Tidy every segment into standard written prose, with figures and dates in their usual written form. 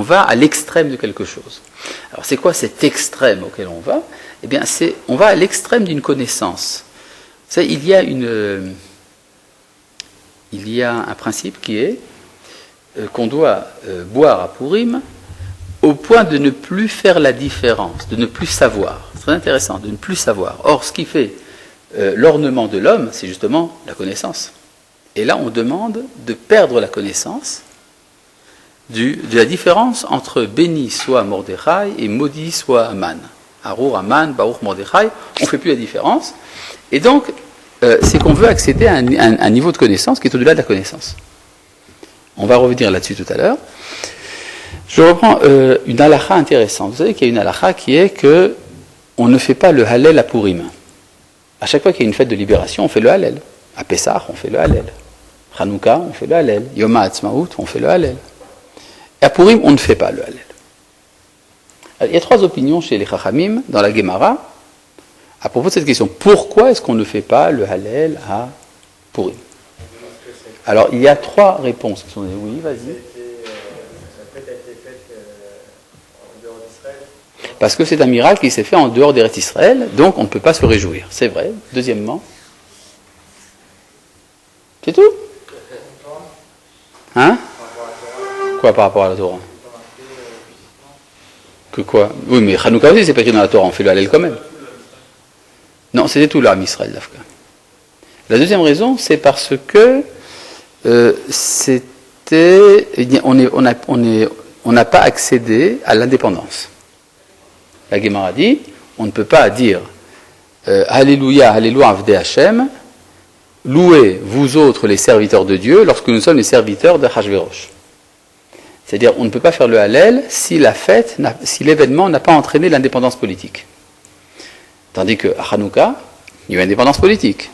va à l'extrême de quelque chose. Alors c'est quoi cet extrême auquel on va? Eh bien, on va à l'extrême d'une connaissance. Vous savez, il y a un principe qui est qu'on doit boire à Purim au point de ne plus faire la différence, de ne plus savoir. C'est très intéressant, de ne plus savoir. Or, ce qui fait l'ornement de l'homme, c'est justement la connaissance. Et là, on demande de perdre la connaissance de la différence entre béni soit Mordechai et maudit soit Aman. Arur Aman, Baruch Mordechai, on ne fait plus la différence. Et donc, c'est qu'on veut accéder à un niveau de connaissance qui est au-delà de la connaissance. On va revenir là-dessus tout à l'heure. Je reprends une halakha intéressante. Vous savez qu'il y a une halakha qui est que on ne fait pas le Hallel à Purim. À chaque fois qu'il y a une fête de libération, on fait le Hallel. À Pessah, on fait le Hallel. Hanouka, on fait le Hallel. Yom HaAtzmaut, on fait le Hallel. Et à Purim, on ne fait pas le Hallel. Alors, il y a 3 opinions chez les Chachamim, dans la Gemara, à propos de cette question. Pourquoi est-ce qu'on ne fait pas le Hallel à Purim? Alors, il y a 3 réponses qui sont données. Oui, vas-y. Parce que c'est un miracle qui s'est fait en dehors d'Eretz Israël, donc on ne peut pas se réjouir. C'est vrai. Deuxièmement. C'est tout? Hein? Quoi par rapport à la Torah? Que quoi? Oui, mais Hanouka aussi, c'est pas écrit dans la Torah, on fait le Hallel quand même. Non, c'était tout l'âme Israël, l'Afka. La deuxième raison, c'est parce que on n'a pas accédé à l'indépendance. La Gemara dit, on ne peut pas dire Alléluia, Alléluia, Avdei Hashem, louez vous autres les serviteurs de Dieu lorsque nous sommes les serviteurs de Hachvérosh. C'est-à-dire, on ne peut pas faire le Hallel si l'événement n'a pas entraîné l'indépendance politique. Tandis qu'à Hanouka, il y a eu indépendance politique.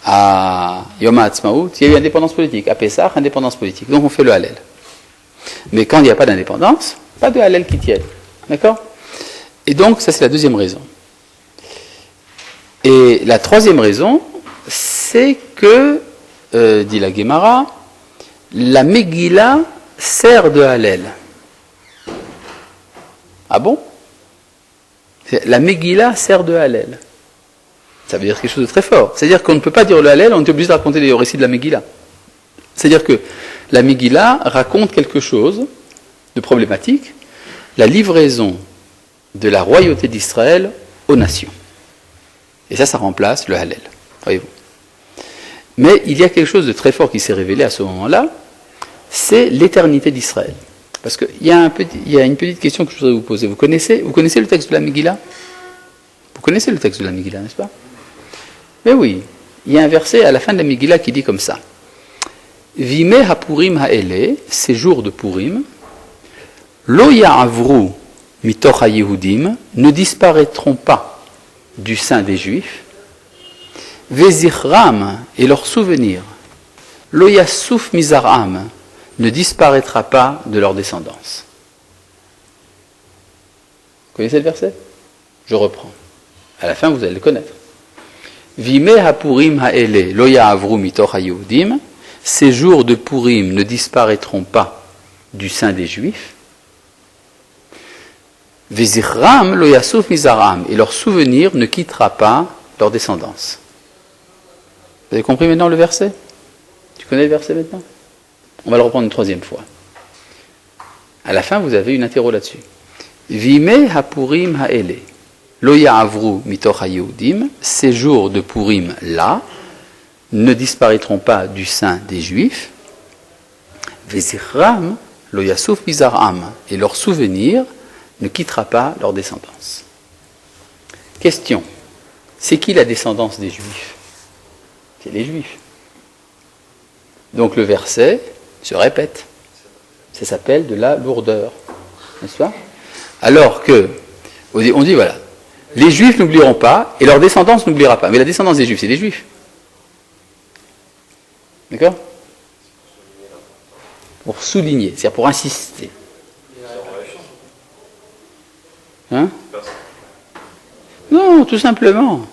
À Yom HaAtzmaut, il y a eu indépendance politique. À Pessah, indépendance politique. Donc on fait le Hallel. Mais quand il n'y a pas d'indépendance, pas de Hallel qui tienne. D'accord? Et donc, ça c'est la deuxième raison. Et la troisième raison, c'est que, dit la Gemara, la Megillah sert de Hallel. Ah bon? La Megillah sert de Hallel. Ça veut dire quelque chose de très fort. C'est-à-dire qu'on ne peut pas dire le Hallel, on est obligé de raconter les récits de la Megillah. C'est-à-dire que la Megillah raconte quelque chose de problématique, la livraison de la royauté d'Israël aux nations. Et ça remplace le Hallel. Voyez-vous. Mais il y a quelque chose de très fort qui s'est révélé à ce moment-là, c'est l'éternité d'Israël. Parce qu'il y a une petite question que je voudrais vous poser. Vous connaissez le texte de la Megillah? Vous connaissez le texte de la Megillah, n'est-ce pas? Mais oui, il y a un verset à la fin de la Megillah qui dit comme ça. Vime hapurim haele, ces jours de Purim, lo ya'avru mitoch hayehudim, ne disparaîtront pas du sein des Juifs, vezichram, et leur souvenir, lo yasuf mizaram, ne disparaîtra pas de leur descendance. Vous connaissez le verset? Je reprends. À la fin, vous allez le connaître. Vime hapurim haele, lo ya'avru mitoch hayehudim, ces jours de Purim ne disparaîtront pas du sein des Juifs. Vezichram lo yasuf mizaram, et leur souvenir ne quittera pas leur descendance. Vous avez compris maintenant le verset? Tu connais le verset maintenant? On va le reprendre une troisième fois. À la fin, vous avez une interro là-dessus. Vime hapurim haele, lo ya'avru mitoch hayehudim, ces jours de Purim là ne disparaîtront pas du sein des Juifs. Vezichram lo yasuf mizaram, et leur souvenir ne quittera pas leur descendance. Question. C'est qui la descendance des Juifs? C'est les Juifs. Donc le verset se répète. Ça s'appelle de la lourdeur. N'est-ce pas? Alors que, on dit voilà, les Juifs n'oublieront pas et leur descendance n'oubliera pas. Mais la descendance des Juifs, c'est les Juifs. D'accord? Pour souligner, c'est-à-dire pour insister. Hein? Non, tout simplement.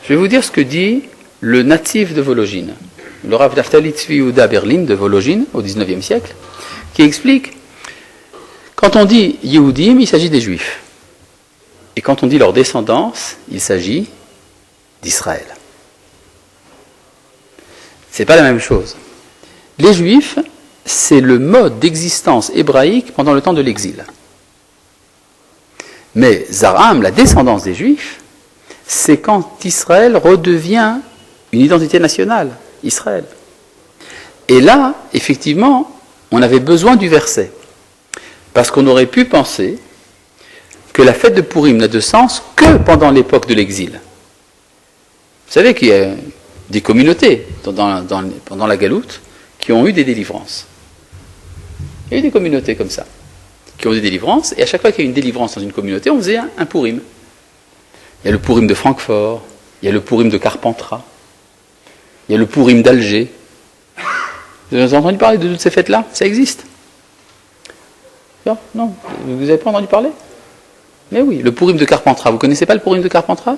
Je vais vous dire ce que dit le natif de Vologine, le Rav Naftali Tzvi Yehuda Berlin de Vologine, au XIXe siècle, qui explique Quand on dit Yehudim, il s'agit des Juifs. Et quand on dit leur descendance, il s'agit d'Israël. C'est pas la même chose. Les Juifs, c'est le mode d'existence hébraïque pendant le temps de l'exil. Mais Zarham, la descendance des Juifs, c'est quand Israël redevient une identité nationale, Israël. Et là, effectivement, on avait besoin du verset. Parce qu'on aurait pu penser que la fête de Pourim n'a de sens que pendant l'époque de l'exil. Vous savez qu'il y a des communautés pendant la Galoute qui ont eu des délivrances. Il y a eu des communautés comme ça, qui ont eu des délivrances, et à chaque fois qu'il y a eu une délivrance dans une communauté, on faisait un Pourim. Il y a le Pourim de Francfort, il y a le Pourim de Carpentras, il y a le Pourim d'Alger. Vous avez entendu parler de toutes ces fêtes-là? Ça existe? Non, vous n'avez pas entendu parler? Mais oui, le Pourim de Carpentras. Vous ne connaissez pas le Pourim de Carpentras?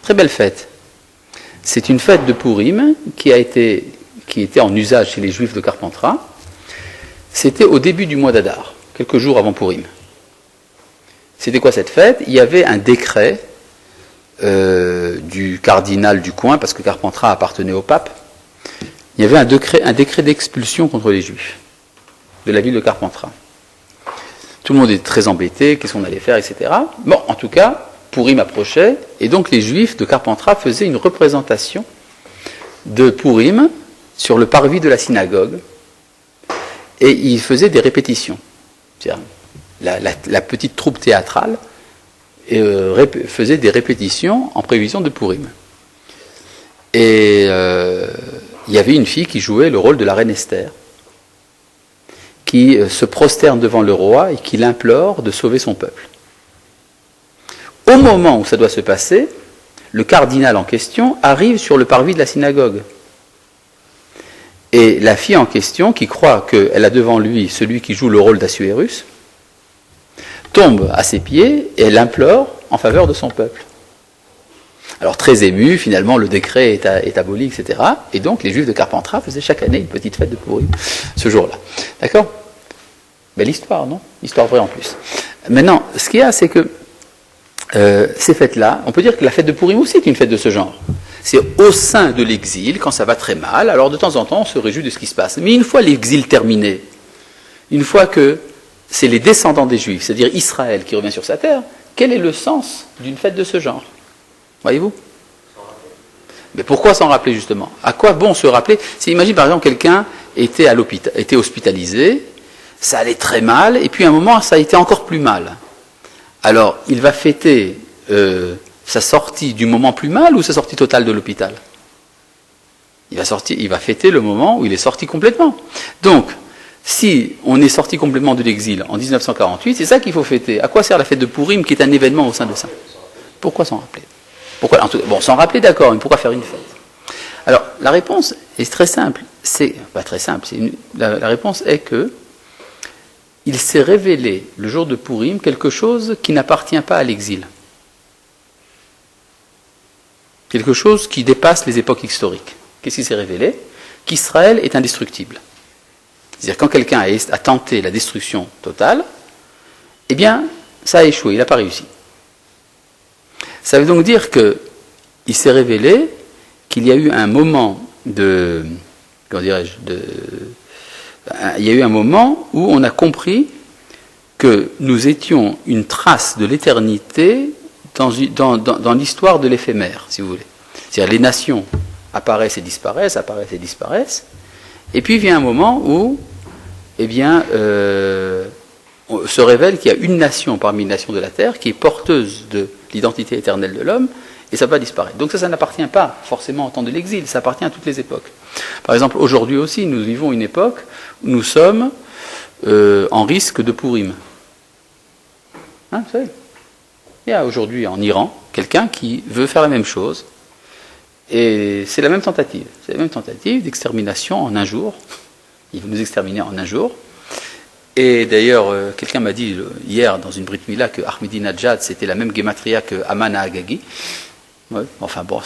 Très belle fête. C'est une fête de Pourim qui était en usage chez les Juifs de Carpentras. C'était au début du mois d'Adar, quelques jours avant Pourim. C'était quoi cette fête? Il y avait un décret du cardinal du coin, parce que Carpentras appartenait au pape. Il y avait un décret d'expulsion contre les Juifs de la ville de Carpentras. Tout le monde était très embêté, qu'est-ce qu'on allait faire, etc. Bon, en tout cas, Pourim approchait, et donc les Juifs de Carpentras faisaient une représentation de Pourim sur le parvis de la synagogue, et ils faisaient des répétitions. C'est-à-dire, la petite troupe théâtrale faisait des répétitions en prévision de Pourim. Et il y avait une fille qui jouait le rôle de la reine Esther, qui se prosterne devant le roi et qui l'implore de sauver son peuple. Au moment où ça doit se passer, le cardinal en question arrive sur le parvis de la synagogue. Et la fille en question, qui croit qu'elle a devant lui celui qui joue le rôle d'Assuérus, tombe à ses pieds et elle implore en faveur de son peuple. Alors très ému, finalement le décret est aboli, etc. Et donc les Juifs de Carpentras faisaient chaque année une petite fête de Pourim, ce jour-là. D'accord? Belle histoire, non? Histoire vraie en plus. Maintenant, ce qu'il y a, c'est que ces fêtes-là, on peut dire que la fête de Pourim aussi est une fête de ce genre. C'est au sein de l'exil, quand ça va très mal, alors de temps en temps on se réjouit de ce qui se passe. Mais une fois l'exil terminé, une fois que c'est les descendants des Juifs, c'est-à-dire Israël qui revient sur sa terre, quel est le sens d'une fête de ce genre? Voyez-vous? Mais pourquoi s'en rappeler justement? À quoi bon se rappeler? Si imagine par exemple quelqu'un était hospitalisé, ça allait très mal, et puis à un moment ça a été encore plus mal. Alors il va fêter sa sortie du moment plus mal ou sa sortie totale de l'hôpital? Il va fêter le moment où il est sorti complètement. Donc, si on est sorti complètement de l'exil en 1948, c'est ça qu'il faut fêter. À quoi sert la fête de Pourim qui est un événement au sein de ça? Pourquoi s'en rappeler? Bon, s'en rappeler, d'accord, mais pourquoi faire une fête? Alors, la réponse est très simple. Pas très simple. La réponse est que il s'est révélé, le jour de Pourim, quelque chose qui n'appartient pas à l'exil. Quelque chose qui dépasse les époques historiques. Qu'est-ce qui s'est révélé? Qu'Israël est indestructible. C'est-à-dire, quand quelqu'un a tenté la destruction totale, eh bien, ça a échoué, il n'a pas réussi. Ça veut donc dire qu'il s'est révélé qu'il y a eu un moment il y a eu un moment où on a compris que nous étions une trace de l'éternité dans l'histoire de l'éphémère, si vous voulez. C'est-à-dire les nations apparaissent et disparaissent, et puis vient un moment où, se révèle qu'il y a une nation parmi les nations de la Terre qui est porteuse de l'identité éternelle de l'homme, et ça va disparaître. Donc ça n'appartient pas forcément au temps de l'exil, ça appartient à toutes les époques. Par exemple, aujourd'hui aussi, nous vivons une époque où nous sommes en risque de Pourim. Vous savez, il y a aujourd'hui en Iran quelqu'un qui veut faire la même chose, et c'est la même tentative. C'est la même tentative d'extermination en un jour. Il veut nous exterminer en un jour. Et d'ailleurs, quelqu'un m'a dit hier dans une Brit Mila que Ahmadinejad c'était la même gematria que Aman Agagi. Ouais, enfin bon,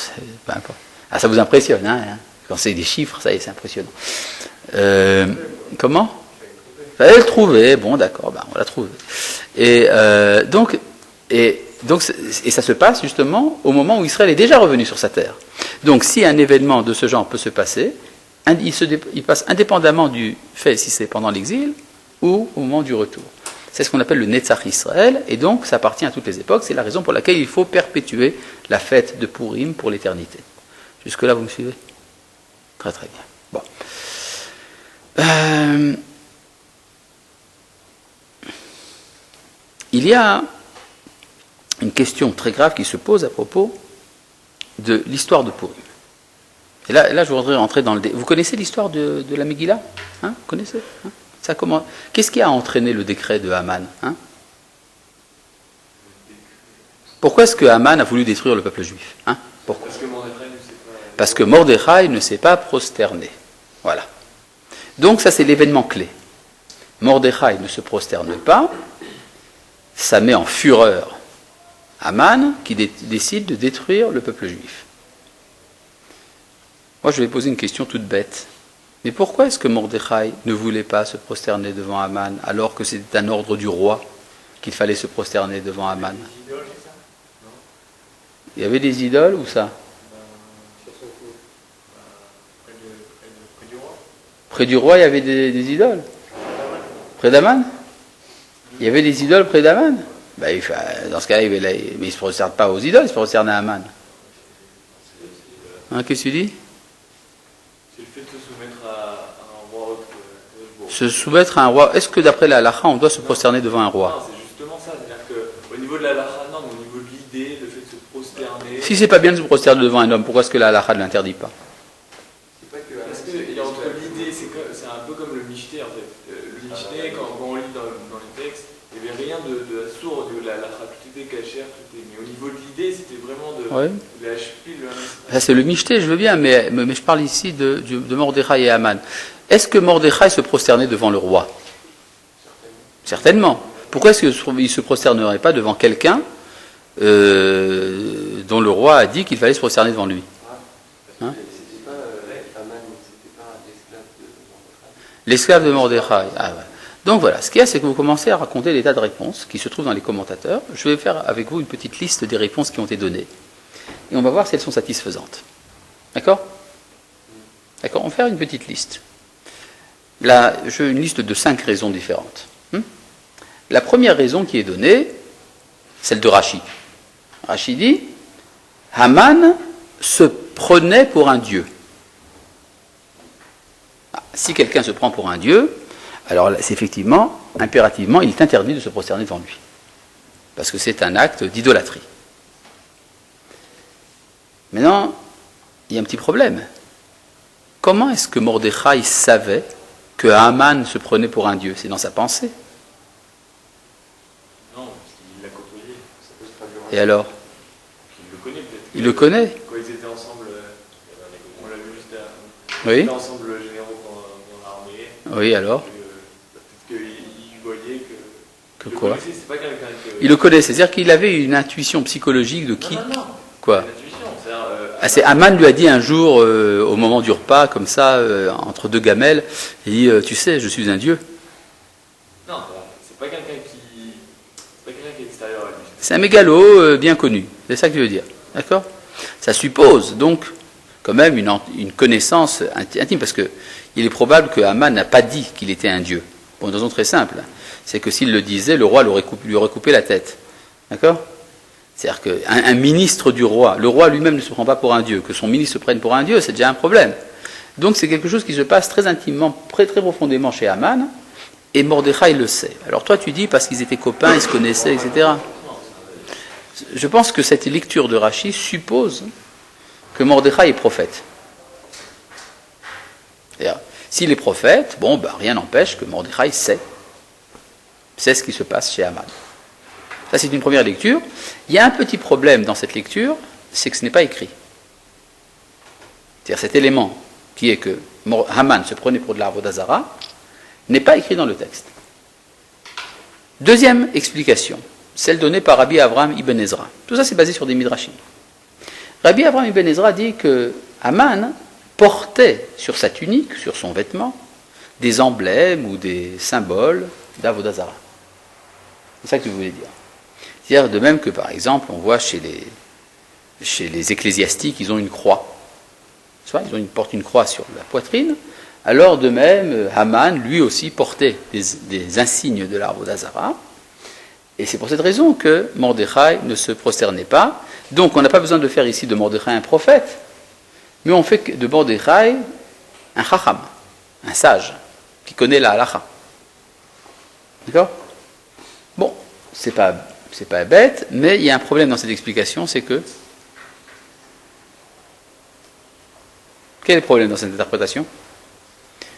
peu importe. Ah, ça vous impressionne, hein? Quand c'est des chiffres, ça y est, c'est impressionnant. Comment? fallait le trouver. Bon, d'accord, ben, on l'a trouvé. Et ça se passe justement au moment où Israël est déjà revenu sur sa terre. Donc, si un événement de ce genre peut se passer, il passe indépendamment du fait si c'est pendant l'exil ou au moment du retour. C'est ce qu'on appelle le Netzach Israël, et donc ça appartient à toutes les époques. C'est la raison pour laquelle il faut perpétuer la fête de Purim pour l'éternité. Jusque-là, vous me suivez? Très très bien. Bon. Il y a une question très grave qui se pose à propos de l'histoire de Purim. Et là, je voudrais rentrer dans le... Vous connaissez l'histoire de la Megillah, hein? Vous connaissez, hein? Ça comment... Qu'est-ce qui a entraîné le décret de Haman, hein? Pourquoi est-ce que Haman a voulu détruire le peuple juif, hein? Pourquoi? Parce que Mordechai ne s'est pas prosterné. Voilà. Donc ça, c'est l'événement clé. Mordechai ne se prosterne pas, ça met en fureur Haman qui décide de détruire le peuple juif. Moi, je vais poser une question toute bête. Mais pourquoi est-ce que Mordechai ne voulait pas se prosterner devant Haman alors que c'était un ordre du roi qu'il fallait se prosterner devant Haman? Il y avait des idoles ou ça? Près du roi, il y avait des idoles. Près d'Haman? Il y avait des idoles près d'Haman? Dans ce cas-là, mais il ne se prosterne pas aux idoles, il se prosterne à Haman. Hein, qu'est-ce que tu dis? C'est le fait de se soumettre à un roi. Se soumettre à un roi. Est-ce que d'après la halakha, on doit se prosterner devant un roi? Non, c'est justement ça. C'est-à-dire qu'au niveau de la halakha, non, mais au niveau de l'idée, le fait de se prosterner. Si c'est pas bien de se prosterner devant un homme, pourquoi est-ce que la halakha ne l'interdit pas? Parce que entre l'idée, c'est un peu comme le michté en fait. Le michté, quand on lit dans les textes, il n'y avait rien de sourd de la halakha. Tout était cachère, tout était. Mais au niveau de l'idée, c'était vraiment de la chpil. Ça, c'est le michté, je veux bien, mais je parle ici de Mordechai et Haman. Est-ce que Mordechai se prosternait devant le roi? Certainement. Pourquoi est-ce qu'il ne se prosternerait pas devant quelqu'un dont le roi a dit qu'il fallait se prosterner devant lui? Hein? L'esclave de Mordechai. Ah, ouais. Donc voilà, ce qu'il y a, c'est que vous commencez à raconter des tas de réponses qui se trouvent dans les commentateurs. Je vais faire avec vous une petite liste des réponses qui ont été données. Et on va voir si elles sont satisfaisantes. D'accord? D'accord, on va faire une petite liste. Là, j'ai une liste de 5 raisons différentes. La première raison qui est donnée, celle de Rashi. Rashi dit, Haman se prenait pour un dieu. Si quelqu'un se prend pour un dieu, alors c'est effectivement, impérativement, il est interdit de se prosterner devant lui. Parce que c'est un acte d'idolâtrie. Maintenant, il y a un petit problème. Comment est-ce que Mordechai savait que Haman se prenait pour un dieu? C'est dans sa pensée. Non, il l'a côtoyé. Et alors? Il le connaît peut-être. Il le connaît? Quand ils étaient ensemble, on l'a vu juste à... Oui. Ils étaient ensemble généraux dans l'armée. Oui, alors? Peut-être qu'il voyait que... Que quoi? C'est pas quelqu'un que... Il le connaissait, c'est-à-dire qu'il avait une intuition psychologique de qui? Non. Quoi? C'est Haman lui a dit un jour, au moment du repas, comme ça, entre deux gamelles, il dit, tu sais, je suis un dieu. Non, c'est pas quelqu'un qui est extérieur à lui. C'est un mégalo bien connu, c'est ça que je veux dire. D'accord? Ça suppose donc quand même une connaissance intime, parce qu'il est probable que Haman n'a pas dit qu'il était un dieu. Pour une raison très simple, c'est que s'il le disait, le roi lui aurait coupé la tête. D'accord? C'est-à-dire qu'un ministre du roi, le roi lui-même ne se prend pas pour un dieu, que son ministre se prenne pour un dieu, c'est déjà un problème. Donc c'est quelque chose qui se passe très intimement, très profondément chez Haman, et Mordechai le sait. Alors toi tu dis parce qu'ils étaient copains, ils se connaissaient, etc. Je pense que cette lecture de Rashi suppose que Mordechai est prophète. S'il est prophète, rien n'empêche que Mordechai sait ce qui se passe chez Haman. Ça, c'est une première lecture. Il y a un petit problème dans cette lecture, c'est que ce n'est pas écrit. C'est-à-dire cet élément qui est que Haman se prenait pour de l'Avodah Zara n'est pas écrit dans le texte. Deuxième explication, celle donnée par Rabbi Avraham Ibn Ezra. Tout ça, c'est basé sur des midrashim. Rabbi Avraham Ibn Ezra dit que Haman portait sur sa tunique, sur son vêtement, des emblèmes ou des symboles d'Avodah Zarah. C'est ça que je voulais dire. C'est-à-dire de même que, par exemple, on voit chez les ecclésiastiques, ils ont une croix. Soit ils portent une croix sur la poitrine. Alors de même, Haman, lui aussi, portait des insignes de l'Avodah Zarah. Et c'est pour cette raison que Mordechai ne se prosternait pas. Donc on n'a pas besoin de faire ici de Mordechai un prophète, mais on fait de Mordechai un chacham, un sage, qui connaît la halacha. D'accord ? Bon, c'est pas bête, mais il y a un problème dans cette explication, c'est que... Quel est le problème dans cette interprétation ?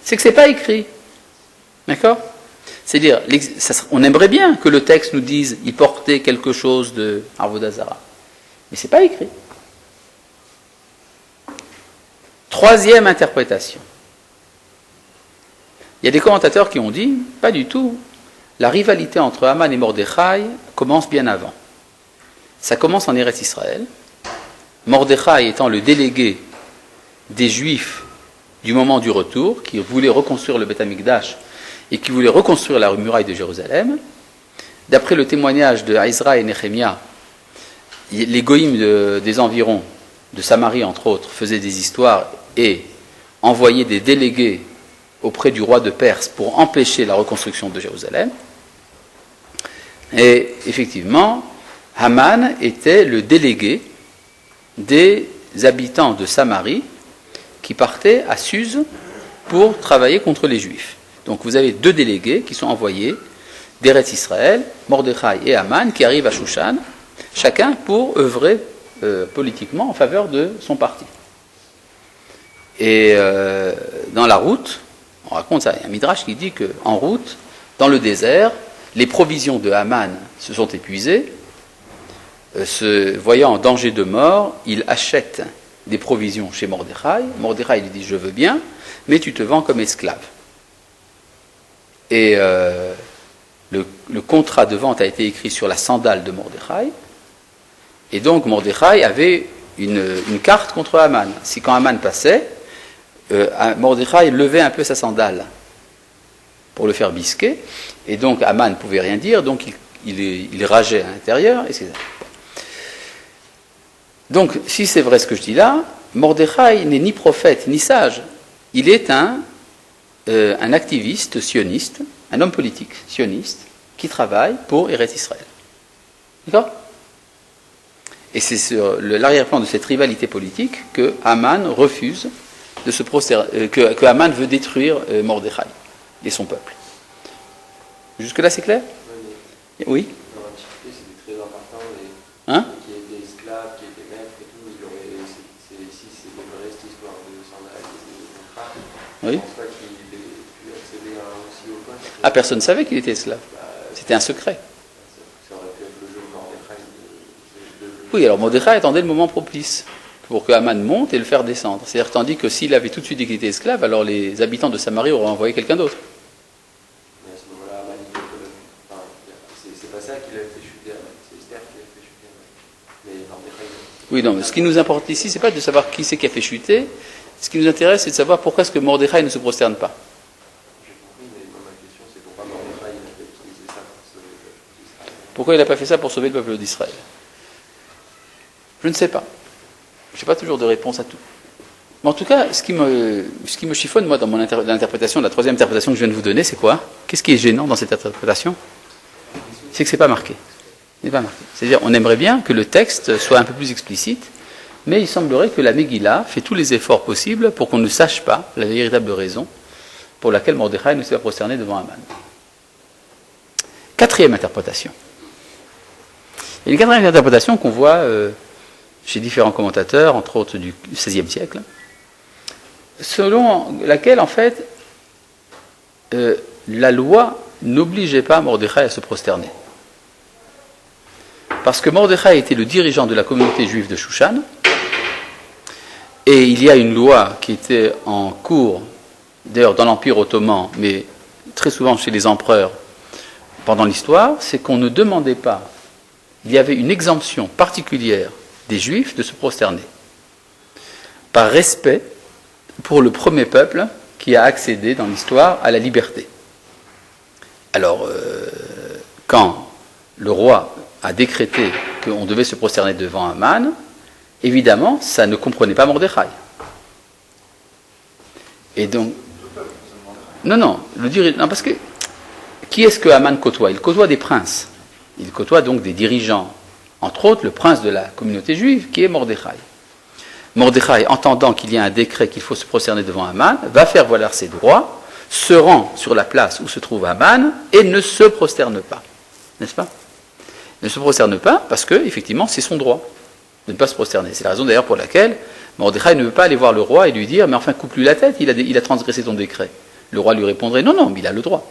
C'est que c'est pas écrit. D'accord ? C'est-à-dire, on aimerait bien que le texte nous dise il portait quelque chose de Avodah Zarah, mais c'est pas écrit. Troisième interprétation. Il y a des commentateurs qui ont dit, pas du tout, la rivalité entre Haman et Mordechai commence bien avant. Ça commence en Eretz Israël, Mordechai étant le délégué des Juifs du moment du retour, qui voulait reconstruire le Beth Amikdash et qui voulait reconstruire la muraille de Jérusalem. D'après le témoignage de Ezra et Néhémia, les goïms des environs, de Samarie entre autres, faisaient des histoires et envoyaient des délégués auprès du roi de Perse pour empêcher la reconstruction de Jérusalem. Et effectivement, Haman était le délégué des habitants de Samarie qui partaient à Suse pour travailler contre les Juifs. Donc vous avez deux délégués qui sont envoyés d'Eretz Israël, Mordechai et Haman, qui arrivent à Shushan, chacun pour œuvrer politiquement en faveur de son parti. Et dans la route, on raconte ça, il y a un midrash qui dit qu'en route, dans le désert, les provisions de Haman se sont épuisées. Se voyant en danger de mort, il achète des provisions chez Mordechai. Mordechai lui dit « Je veux bien, mais tu te vends comme esclave. » Et le contrat de vente a été écrit sur la sandale de Mordechai. Et donc Mordechai avait une carte contre Haman. Si quand Haman passait, Mordechai levait un peu sa sandale pour le faire bisquer. Et donc Haman ne pouvait rien dire, donc il rageait à l'intérieur, etc. Donc, si c'est vrai ce que je dis là, Mordechai n'est ni prophète ni sage. Il est un activiste sioniste, un homme politique sioniste, qui travaille pour Eretz Israël. D'accord ? Et c'est sur l'arrière-plan de cette rivalité politique que Haman refuse de se prosterner, que Haman veut détruire Mordechai et son peuple. Jusque-là, c'est clair ? Oui ? Dans l'Antiquité, c'était très important. Hein ? Qui étaient esclaves, qui étaient maîtres et tout, si c'est vrai cette histoire de sandales et de contrats, Oui. je pense pas qu'il ait pu accéder aussi au poste. Ah, personne ne savait qu'il était esclave. C'était un secret. Ça aurait pu être le jeu de Mordechai. Oui, alors Mordechai attendait le moment propice pour que Haman monte et le faire descendre. C'est-à-dire, tandis que s'il avait tout de suite dit qu'il était esclave, alors les habitants de Samarie auraient envoyé quelqu'un d'autre. Mais à ce moment-là, Haman, c'est pas ça qui l'a fait chuter Haman, c'est Esther qui l'a fait chuter Haman. Mais Mordechai. Oui, non, mais ce qui nous importe ici, c'est pas de savoir qui c'est qui a fait chuter. Ce qui nous intéresse, c'est de savoir pourquoi est-ce que Mordechai ne se prosterne pas. J'ai compris, mais ma question, c'est pourquoi Mordechai il a fait utiliser ça pour sauver le peuple d'Israël. Pourquoi il n'a pas fait ça pour sauver le peuple d'Israël ? Je ne sais pas. Je n'ai pas toujours de réponse à tout. Mais en tout cas, ce qui me chiffonne, moi, dans l'interprétation, la troisième interprétation que je viens de vous donner, c'est quoi ? Qu'est-ce qui est gênant dans cette interprétation ? C'est que ce n'est pas marqué. Ce n'est pas marqué. C'est-à-dire, on aimerait bien que le texte soit un peu plus explicite, mais il semblerait que la Megillah fait tous les efforts possibles pour qu'on ne sache pas la véritable raison pour laquelle Mordechai ne s'est pas prosterné devant Haman. Quatrième interprétation. Il y a une quatrième interprétation qu'on voit chez différents commentateurs, entre autres du XVIe siècle, selon laquelle, en fait, la loi n'obligeait pas Mordechai à se prosterner. Parce que Mordechai était le dirigeant de la communauté juive de Shushan, et il y a une loi qui était en cours, d'ailleurs dans l'Empire ottoman, mais très souvent chez les empereurs pendant l'histoire, c'est qu'on ne demandait pas, il y avait une exemption particulière des Juifs de se prosterner, par respect pour le premier peuple qui a accédé dans l'histoire à la liberté. Alors, quand le roi a décrété qu'on devait se prosterner devant Haman, évidemment, ça ne comprenait pas Mordechai. Et donc, non, parce que qui est-ce que Haman côtoie? Il côtoie des princes. Il côtoie donc des dirigeants. Entre autres, le prince de la communauté juive, qui est Mordechai. Mordechai, entendant qu'il y a un décret qu'il faut se prosterner devant Haman, va faire valoir ses droits, se rend sur la place où se trouve Haman et ne se prosterne pas. N'est-ce pas? Il ne se prosterne pas parce que, effectivement, c'est son droit de ne pas se prosterner. C'est la raison d'ailleurs pour laquelle Mordechai ne veut pas aller voir le roi et lui dire « Mais enfin, coupe-lui la tête, il a transgressé ton décret. » Le roi lui répondrait « Non, mais il a le droit. »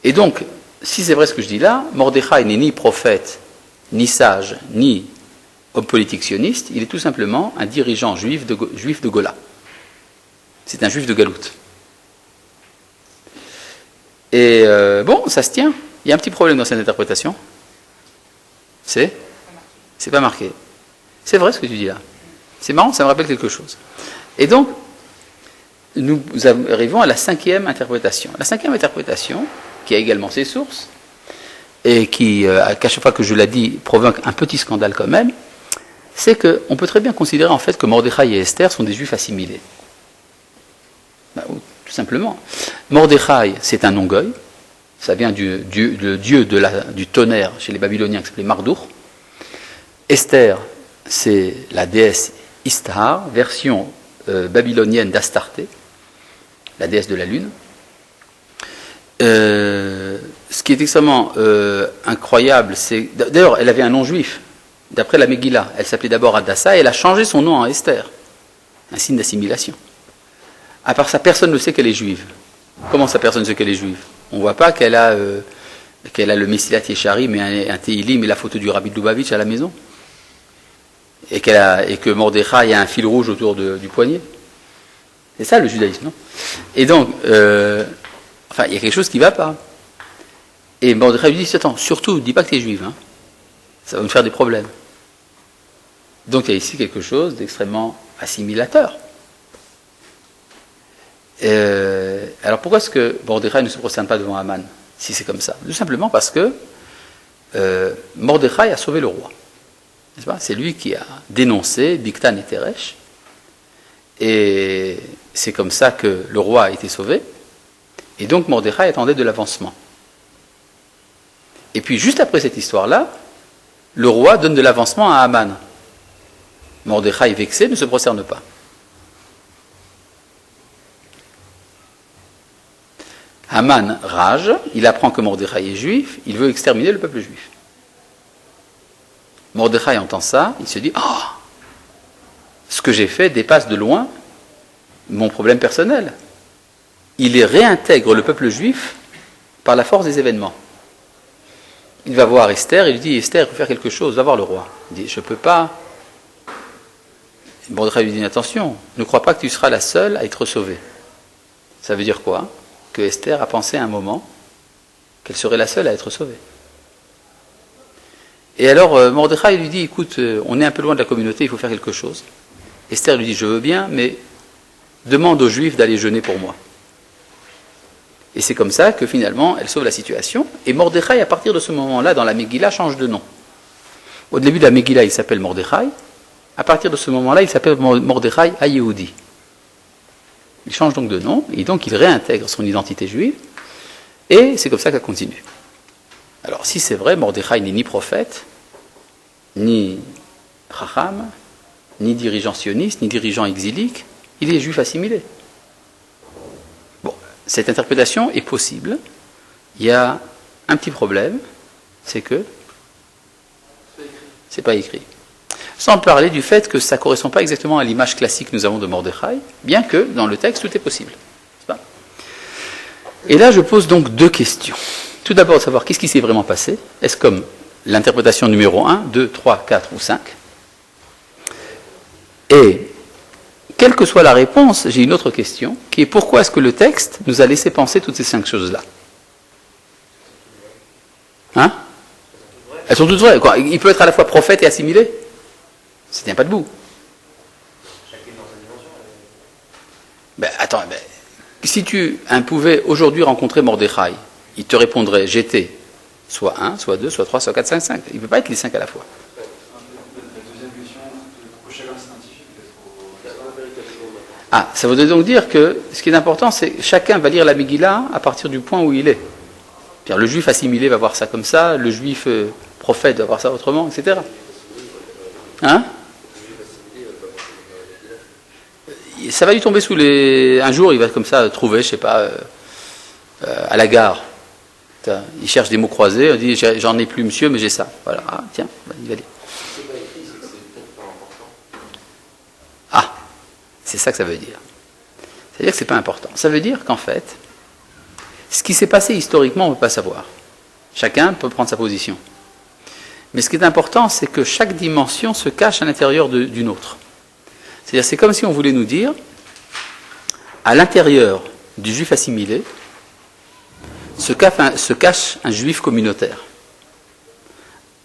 Et donc, si c'est vrai ce que je dis là, Mordechai n'est ni prophète, ni sage, ni homme politique sioniste, il est tout simplement un dirigeant juif de Gola. C'est un juif de Galoute. Et bon, ça se tient. Il y a un petit problème dans cette interprétation. C'est pas marqué. C'est vrai ce que tu dis là. C'est marrant, ça me rappelle quelque chose. Et donc, nous arrivons à la 5e interprétation. La 5e interprétation, qui a également ses sources, et qui, à chaque fois que je la dis, provoque un petit scandale quand même, c'est qu'on peut très bien considérer en fait que Mordechai et Esther sont des juifs assimilés. Tout simplement. Mordechai, c'est un nom goy, ça vient du dieu du tonnerre chez les Babyloniens qui s'appelait Marduk. Esther, c'est la déesse Istar, version babylonienne d'Astarté, la déesse de la lune. Ce qui est extrêmement incroyable, c'est... D'ailleurs, elle avait un nom juif. D'après la Megillah, elle s'appelait d'abord Hadassah et elle a changé son nom en Esther. Un signe d'assimilation. À part ça, personne ne sait qu'elle est juive. Comment ça, personne ne sait qu'elle est juive? On ne voit pas qu'elle a le Messilat Yesharim et un Teilim et la photo du Rabbi de Lubavitch à la maison. Et que Mordechai a un fil rouge autour du poignet. C'est ça le judaïsme, non? Et donc, il y a quelque chose qui ne va pas. Et Mordechai lui dit, attends, surtout, dis pas que tu es juive, hein. Ça va me faire des problèmes. Donc il y a ici quelque chose d'extrêmement assimilateur. Alors pourquoi est-ce que Mordechai ne se prosterne pas devant Haman, si c'est comme ça? Tout simplement parce que Mordechai a sauvé le roi. N'est-ce pas? C'est lui qui a dénoncé Bigtan et Teresh. Et c'est comme ça que le roi a été sauvé. Et donc Mordechai attendait de l'avancement. Et puis juste après cette histoire-là, le roi donne de l'avancement à Haman. Mordechai, vexé, ne se prosterne pas. Haman rage, il apprend que Mordechai est juif, il veut exterminer le peuple juif. Mordechai entend ça, il se dit « Oh, ce que j'ai fait dépasse de loin mon problème personnel. » Il réintègre le peuple juif par la force des événements. Il va voir Esther, il lui dit « Esther, il faut faire quelque chose, va voir le roi. » Il dit « Je ne peux pas. » Mordechai lui dit « Attention, ne crois pas que tu seras la seule à être sauvée. » Ça veut dire quoi? Que Esther a pensé à un moment qu'elle serait la seule à être sauvée. Et alors Mordechai lui dit « Écoute, on est un peu loin de la communauté, il faut faire quelque chose. » Esther lui dit « Je veux bien, mais demande aux Juifs d'aller jeûner pour moi. » Et c'est comme ça que finalement elle sauve la situation. Et Mordechai, à partir de ce moment-là, dans la Megillah, change de nom. Au début de la Megillah, il s'appelle Mordechai. À partir de ce moment-là, il s'appelle Mordechai HaYehudi. Il change donc de nom, et donc il réintègre son identité juive. Et c'est comme ça qu'elle continue. Alors si c'est vrai, Mordechai n'est ni prophète, ni chacham, ni dirigeant sioniste, ni dirigeant exilique. Il est juif assimilé. Cette interprétation est possible. Il y a un petit problème, c'est que c'est pas écrit. Sans parler du fait que ça ne correspond pas exactement à l'image classique que nous avons de Mordechai, bien que dans le texte tout est possible. Et là je pose donc deux questions. Tout d'abord de savoir qu'est-ce qui s'est vraiment passé. Est-ce comme l'interprétation numéro 1, 2, 3, 4 ou 5? Et quelle que soit la réponse, j'ai une autre question, qui est pourquoi est-ce que le texte nous a laissé penser toutes ces 5 choses-là? Hein? Elles sont toutes vraies. Quoi. Il peut être à la fois prophète et assimilé. Ça ne tient pas debout. Ben, attends, ben, si tu pouvais aujourd'hui rencontrer Mordechai, il te répondrait j'étais soit 1, soit 2, soit 3, soit 4, 5, 5. Il ne peut pas être les 5 à la fois. La deuxième question, pourquoi chacun scientifique Ah, ça voudrait donc dire que ce qui est important, c'est que chacun va lire la Megillah à partir du point où il est. C'est-à-dire, le juif assimilé va voir ça comme ça, le juif prophète va voir ça autrement, etc. Hein? Ça va lui tomber sous les... Un jour, il va comme ça trouver, je sais pas, à la gare. Il cherche des mots croisés, il dit j'en ai plus monsieur, mais j'ai ça. Voilà, ah, tiens, il va dire. Ah, c'est ça que ça veut dire. C'est-à-dire que c'est pas important. Ça veut dire qu'en fait, ce qui s'est passé historiquement, on ne peut pas savoir. Chacun peut prendre sa position. Mais ce qui est important, c'est que chaque dimension se cache à l'intérieur d'une autre. C'est-à-dire, c'est comme si on voulait nous dire, à l'intérieur du juif assimilé, se cache un juif communautaire.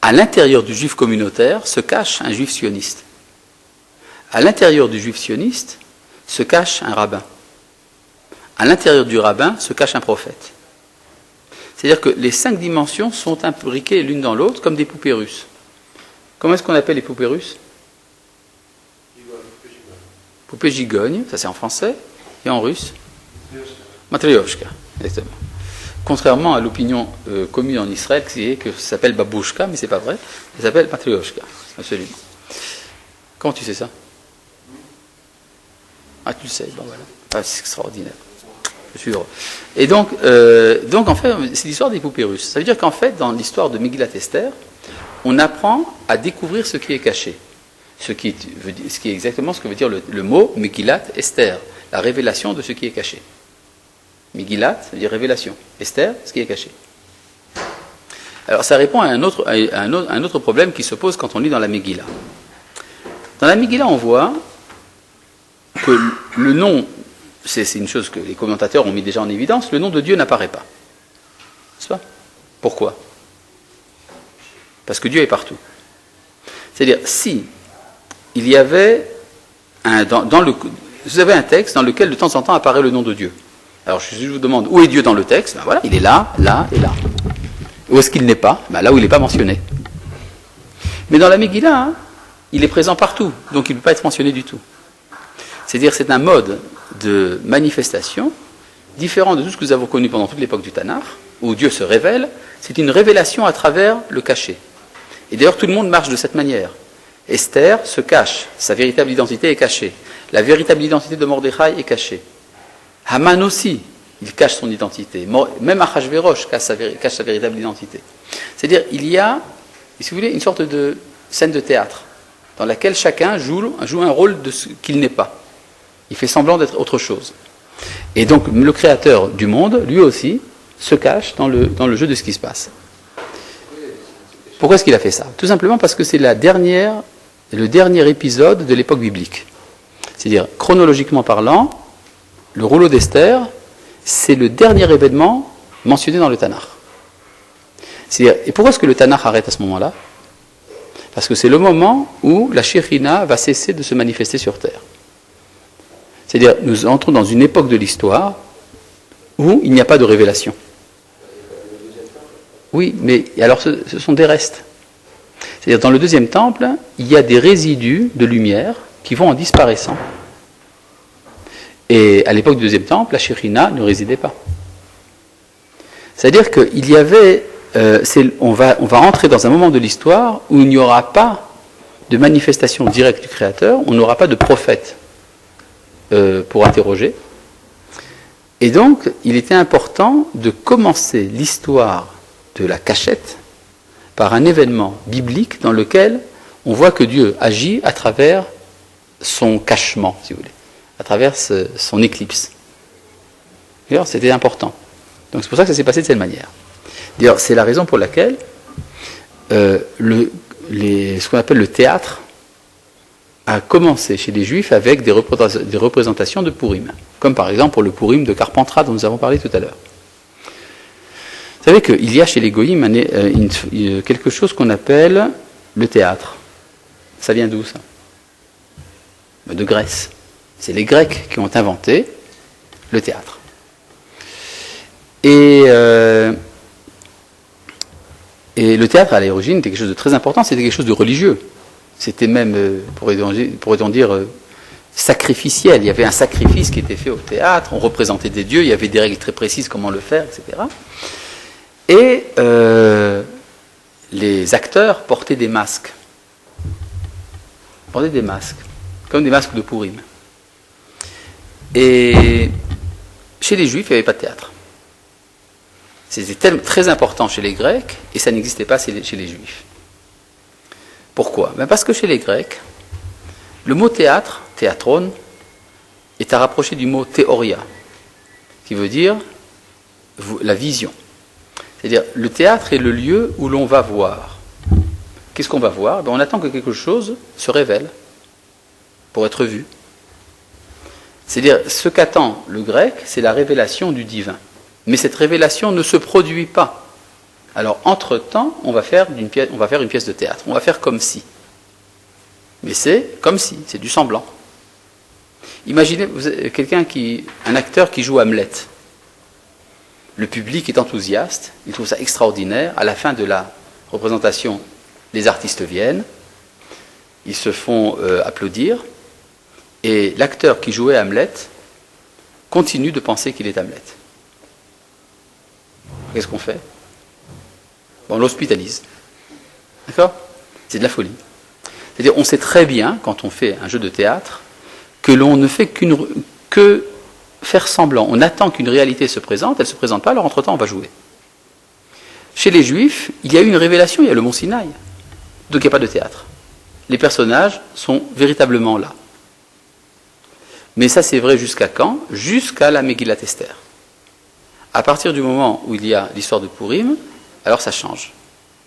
À l'intérieur du juif communautaire se cache un juif sioniste. À l'intérieur du juif sioniste se cache un rabbin. À l'intérieur du rabbin se cache un prophète. C'est-à-dire que les 5 dimensions sont imbriquées l'une dans l'autre comme des poupées russes. Comment est-ce qu'on appelle les poupées russes? Poupée gigogne, ça c'est en français, et en russe Matryoshka, exactement. Contrairement à l'opinion commune en Israël, qui est que ça s'appelle babouchka, mais c'est pas vrai, ça s'appelle Matryoshka, absolument. Comment tu sais ça? Ah, tu le sais, bon voilà. Ah, c'est extraordinaire. Je suis heureux. Et donc en fait, c'est l'histoire des poupées russes. Ça veut dire qu'en fait, dans l'histoire de Megillat Esther, on apprend à découvrir ce qui est caché. Ce qui est exactement ce que veut dire le mot Megillat Esther, la révélation de ce qui est caché. Megillat, ça veut dire révélation. Esther, ce qui est caché. Alors ça répond à un autre problème qui se pose quand on lit dans la Megillah. Dans la Megillah, on voit que le nom, c'est une chose que les commentateurs ont mis déjà en évidence, le nom de Dieu n'apparaît pas. N'est-ce pas? Pourquoi? Parce que Dieu est partout. C'est-à-dire, si il y avait vous avez un texte dans lequel de temps en temps apparaît le nom de Dieu. Alors je vous demande où est Dieu dans le texte, ben voilà, il est là, là et là. Où est-ce qu'il n'est pas? Ben là où il n'est pas mentionné. Mais dans la Megillah, il est présent partout, donc il ne peut pas être mentionné du tout. C'est-à-dire c'est un mode de manifestation différent de tout ce que nous avons connu pendant toute l'époque du Tanakh, où Dieu se révèle, c'est une révélation à travers le caché. Et d'ailleurs tout le monde marche de cette manière. Esther se cache, sa véritable identité est cachée. La véritable identité de Mordechai est cachée. Haman aussi, il cache son identité. Même Achashverosh cache sa véritable identité. C'est-à-dire, il y a, si vous voulez, une sorte de scène de théâtre dans laquelle chacun joue un rôle de ce qu'il n'est pas. Il fait semblant d'être autre chose. Et donc, le créateur du monde, lui aussi, se cache dans le jeu de ce qui se passe. Pourquoi est-ce qu'il a fait ça? Tout simplement parce que c'est le dernier épisode de l'époque biblique. C'est-à-dire, chronologiquement parlant, le rouleau d'Esther, c'est le dernier événement mentionné dans le Tanakh. C'est-à-dire, et pourquoi est-ce que le Tanakh arrête à ce moment-là? Parce que c'est le moment où la Shekhinah va cesser de se manifester sur terre. C'est-à-dire, nous entrons dans une époque de l'histoire où il n'y a pas de révélation. Oui, mais alors ce sont des restes. C'est-à-dire, dans le deuxième temple, il y a des résidus de lumière qui vont en disparaissant. Et à l'époque du deuxième temple, la Shekhinah ne résidait pas. C'est-à-dire qu'il y avait... on va entrer dans un moment de l'histoire où il n'y aura pas de manifestation directe du Créateur, on n'aura pas de prophète pour interroger. Et donc, il était important de commencer l'histoire de la cachette par un événement biblique dans lequel on voit que Dieu agit à travers son cachement, si vous voulez, à travers son éclipse. D'ailleurs, c'était important. Donc c'est pour ça que ça s'est passé de cette manière. D'ailleurs, c'est la raison pour laquelle ce qu'on appelle le théâtre a commencé chez les Juifs avec des représentations de Purim, comme par exemple pour le Purim de Carpentras dont nous avons parlé tout à l'heure. Vous savez qu'il y a chez les Goïm quelque chose qu'on appelle le théâtre. Ça vient d'où ça? De Grèce. C'est les Grecs qui ont inventé le théâtre. Et le théâtre, à l'origine, était quelque chose de très important, c'était quelque chose de religieux. C'était même, pourrait-on dire, sacrificiel. Il y avait un sacrifice qui était fait au théâtre, on représentait des dieux, il y avait des règles très précises comment le faire, etc. Et les acteurs portaient des masques. Comme des masques de Pourim. Et chez les Juifs, il n'y avait pas de théâtre. C'était très important chez les Grecs, et ça n'existait pas chez les Juifs. Pourquoi ? Parce que chez les Grecs, le mot théâtre, théatron, est à rapprocher du mot théoria, qui veut dire la vision. C'est-à-dire, le théâtre est le lieu où l'on va voir. Qu'est-ce qu'on va voir ? On attend que quelque chose se révèle pour être vu. C'est-à-dire, ce qu'attend le grec, c'est la révélation du divin. Mais cette révélation ne se produit pas. Alors, entre-temps, on va faire une pièce de théâtre. On va faire comme si. Mais c'est comme si, c'est du semblant. Imaginez un acteur qui joue Hamlet. Le public est enthousiaste, il trouve ça extraordinaire. À la fin de la représentation, les artistes viennent, ils se font applaudir, et l'acteur qui jouait Hamlet continue de penser qu'il est Hamlet. Qu'est-ce qu'on fait ? On l'hospitalise. D'accord ? C'est de la folie. C'est-à-dire, on sait très bien, quand on fait un jeu de théâtre, que l'on ne fait que faire semblant. On attend qu'une réalité se présente, elle ne se présente pas, alors entre-temps, on va jouer. Chez les Juifs, il y a eu une révélation, il y a le mont Sinaï. Donc il n'y a pas de théâtre. Les personnages sont véritablement là. Mais ça, c'est vrai jusqu'à quand ? Jusqu'à la Megillat Esther. À partir du moment où il y a l'histoire de Pourim, alors ça change.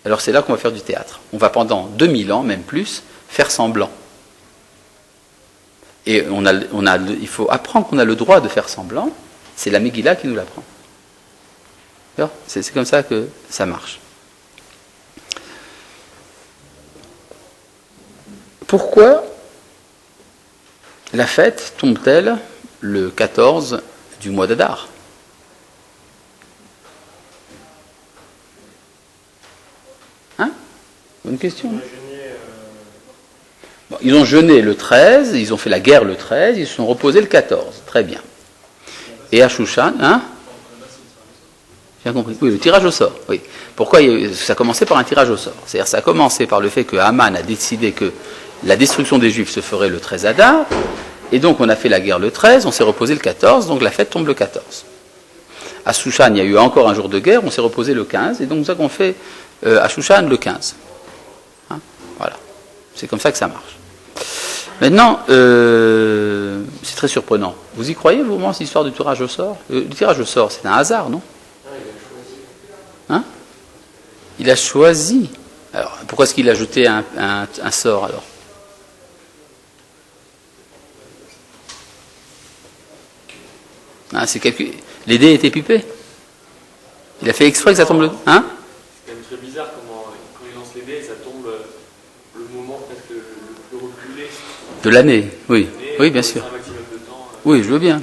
Alors c'est là qu'on va faire du théâtre. On va pendant 2000 ans, même plus, faire semblant. Et il faut apprendre qu'on a le droit de faire semblant. C'est la Megillah qui nous l'apprend. C'est comme ça que ça marche. Pourquoi la fête tombe-t-elle le 14 du mois d'Adar ? Hein ? Bonne question. Bon, ils ont jeûné le 13, ils ont fait la guerre le 13, ils se sont reposés le 14. Très bien. Et à Shushan, hein ? J'ai bien compris. Oui, le tirage au sort. Oui. Pourquoi ça a commencé par un tirage au sort ? C'est-à-dire ça a commencé par le fait que Haman a décidé que la destruction des Juifs se ferait le 13 Adar, et donc on a fait la guerre le 13, on s'est reposé le 14, donc la fête tombe le 14. À Shushan, il y a eu encore un jour de guerre, on s'est reposé le 15, et donc c'est ça qu'on fait à Shushan le 15. Hein ? Voilà. C'est comme ça que ça marche. Maintenant, c'est très surprenant. Vous y croyez, vous, cette histoire du tirage au sort ? Le tirage au sort, c'est un hasard, non ? Hein ? Il a choisi. Alors, pourquoi est-ce qu'il a jeté un sort, alors ? C'est les dés étaient pipés. Il a fait exprès que ça tombe le... Hein ? C'est quand même très bizarre comment, quand il lance les dés, ça tombe le moment presque le plus reculé. De l'année, oui. Oui, bien sûr. Un maximum de temps, Oui, je veux bien.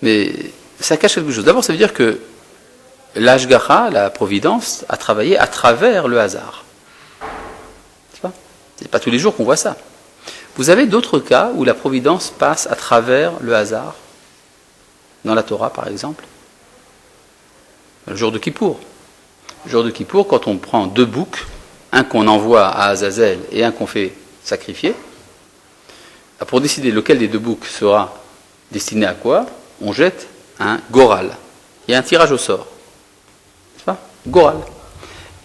Mais ça cache quelque chose. D'abord, ça veut dire que l'Ashgacha, la providence, a travaillé à travers le hasard. C'est pas tous les jours qu'on voit ça. Vous avez d'autres cas où la providence passe à travers le hasard. Dans la Torah, par exemple. Le jour de Kippour. Le jour de Kippour, quand on prend deux boucs, un qu'on envoie à Azazel et un qu'on fait sacrifier, pour décider lequel des deux boucs sera destiné à quoi, on jette un goral. Il y a un tirage au sort. C'est pas ? Goral.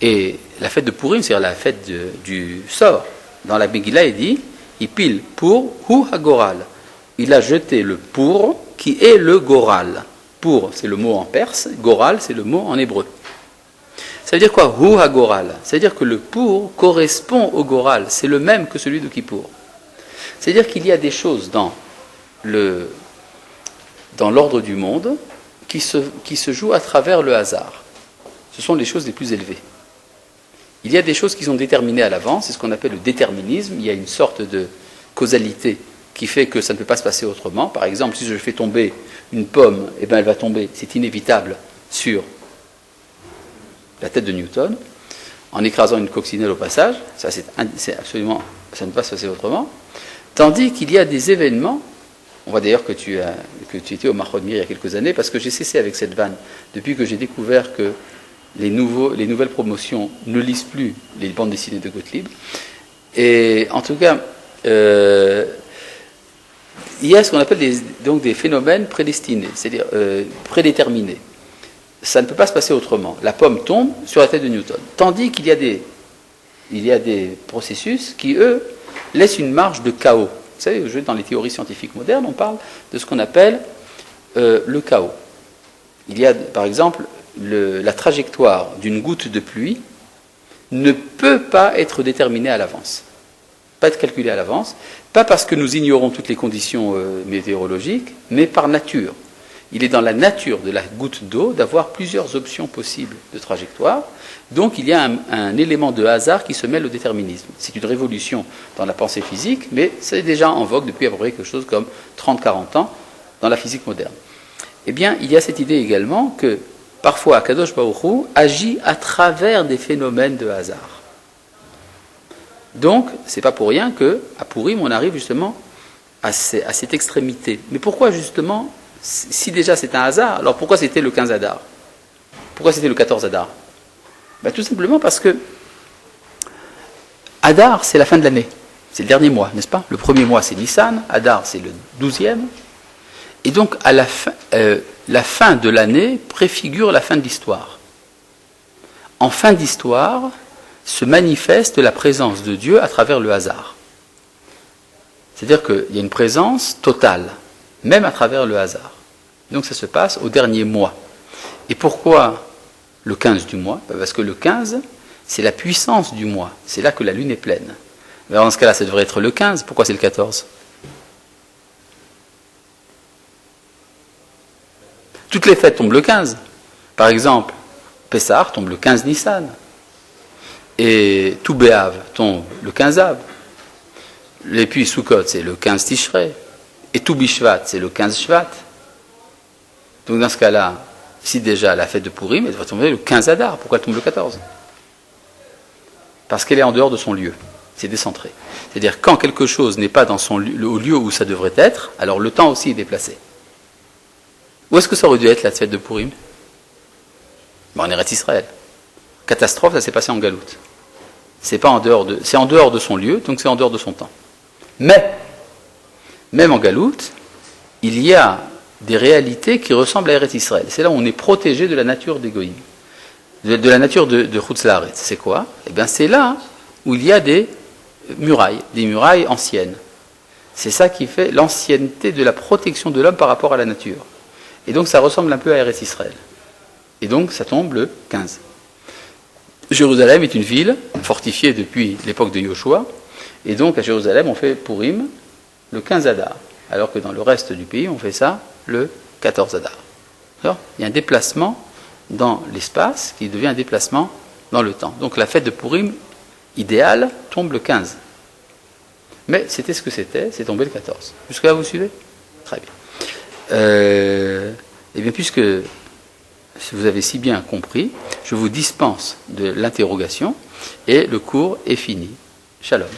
Et la fête de Pourim, c'est-à-dire la fête du sort. Dans la Megillah, il dit, il pile pour hu hagoral. Il a jeté le pour qui est le goral. Pour, c'est le mot en perse, goral, c'est le mot en hébreu. Ça veut dire quoi, hu hagoral ? Ça veut dire que le pour correspond au goral, c'est le même que celui de Kippour. C'est-à-dire qu'il y a des choses dans l'ordre du monde qui se jouent à travers le hasard. Ce sont les choses les plus élevées. Il y a des choses qui sont déterminées à l'avance, c'est ce qu'on appelle le déterminisme, il y a une sorte de causalité qui fait que ça ne peut pas se passer autrement. Par exemple, si je fais tomber une pomme, eh ben elle va tomber, c'est inévitable, sur la tête de Newton, en écrasant une coccinelle au passage. Ça, c'est absolument, ça ne peut pas se passer autrement. Tandis qu'il y a des événements, on voit d'ailleurs que tu étais au Mahodmir il y a quelques années, parce que j'ai cessé avec cette vanne depuis que j'ai découvert que les nouvelles promotions ne lisent plus les bandes dessinées de Gottlieb. Et en tout cas, il y a ce qu'on appelle des phénomènes prédestinés, c'est-à-dire prédéterminés. Ça ne peut pas se passer autrement. La pomme tombe sur la tête de Newton. Tandis qu'il y a des processus qui, eux, laissent une marge de chaos. Vous savez, dans les théories scientifiques modernes, on parle de ce qu'on appelle le chaos. Il y a, par exemple, la trajectoire d'une goutte de pluie ne peut pas être déterminée à l'avance. Pas être calculée à l'avance. Pas parce que nous ignorons toutes les conditions météorologiques, mais par nature. Il est dans la nature de la goutte d'eau d'avoir plusieurs options possibles de trajectoire. Donc il y a un élément de hasard qui se mêle au déterminisme. C'est une révolution dans la pensée physique, mais c'est déjà en vogue depuis à peu près quelque chose comme 30-40 ans dans la physique moderne. Eh bien, il y a cette idée également que parfois Akadosh Baruch Hu agit à travers des phénomènes de hasard. Donc, c'est pas pour rien qu'à Purim, on arrive justement à cette extrémité. Mais pourquoi justement, si déjà c'est un hasard, alors pourquoi c'était le 15 Adar? Pourquoi c'était le 14 Adar? Tout simplement parce que Adar, c'est la fin de l'année. C'est le dernier mois, n'est-ce pas? Le premier mois, c'est Nissan. Adar, c'est le 12e. Et donc, à la fin de l'année préfigure la fin de l'histoire. En fin d'histoire, se manifeste la présence de Dieu à travers le hasard. C'est-à-dire qu'il y a une présence totale, même à travers le hasard. Donc ça se passe au dernier mois. Et pourquoi le 15 du mois? Parce que le 15, c'est la puissance du mois. C'est là que la lune est pleine. Alors dans ce cas-là, ça devrait être le 15. Pourquoi c'est le 14? Toutes les fêtes tombent le 15. Par exemple, Pessah tombe le 15 Nissan. Et tout Béav tombe le 15 Av. Et puis Sukkot, c'est le 15 Tishrei. Et tout Bishvat, c'est le 15 Shvat. Donc dans ce cas-là, si déjà la fête de Purim, elle devrait tomber le 15 Adar. Pourquoi elle tombe le 14? Parce qu'elle est en dehors de son lieu. C'est décentré. C'est-à-dire quand quelque chose n'est pas dans au lieu où ça devrait être, alors le temps aussi est déplacé. Où est-ce que ça aurait dû être la fête de Purim? En Eretz Israël. Catastrophe, ça s'est passé en Galoute. C'est en dehors de son lieu, donc c'est en dehors de son temps. Mais, même en Galoute, il y a des réalités qui ressemblent à Eretz Israël. C'est là où on est protégé de la nature des Goïm, de la nature de Chutz La'aretz. C'est quoi? Eh bien, c'est là où il y a des murailles anciennes. C'est ça qui fait l'ancienneté de la protection de l'homme par rapport à la nature. Et donc, ça ressemble un peu à Eretz Israël. Et donc, ça tombe le 15. Jérusalem est une ville fortifiée depuis l'époque de Yoshua, et donc à Jérusalem on fait Purim le 15 Adar, alors que dans le reste du pays on fait ça le 14 Adar. Alors, il y a un déplacement dans l'espace qui devient un déplacement dans le temps. Donc la fête de Purim idéale tombe le 15. Mais c'était ce que c'était, c'est tombé le 14. Jusque-là vous suivez? Très bien. Et bien puisque si vous avez si bien compris, je vous dispense de l'interrogation et le cours est fini. Shalom.